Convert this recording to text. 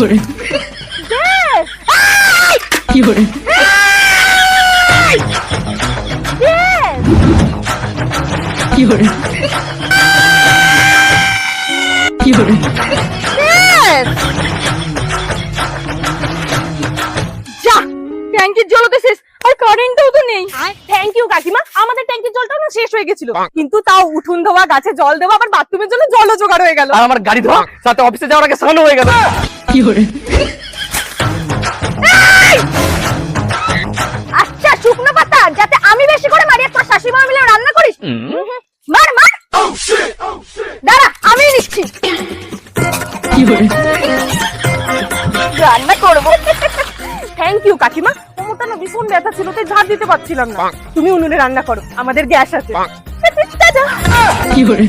করে কি করে কি করে কি করে যা ট্যাঙ্কির জল তো শেষ আর কারেন্টও তো নেই। থ্যাংক ইউ কাকিমা, আমাদের ট্যাঙ্কির জলটাও না শেষ হয়ে গেছিল, কিন্তু তাও উঠুন ধোয়া, গাছে জল দেওয়া, আবার বাথরুমের জন্য জলও জোগাড় হয়ে গেল। আর আমার গাড়ি ধোয়া, সাথে অফিসে যাওয়ার আগে স্নান হয়ে গেল। কি করে আচ্ছা শুকনো পাতা যাতে আমি বেশি করে মারি, তোর শাশুড়ি মা মিলে রান্না করিস। মার মার, দাঁড়া আমি নিচ্ছি, কি করে রান্না করবো। থ্যাংক ইউ কাকিমা, কোমরটা না ভীষণ ব্যথা ছিল তাই ঝাড় দিতে পারছিলাম না। তুমি উনুনে রান্না করো, আমাদের গ্যাস আছে। কি করে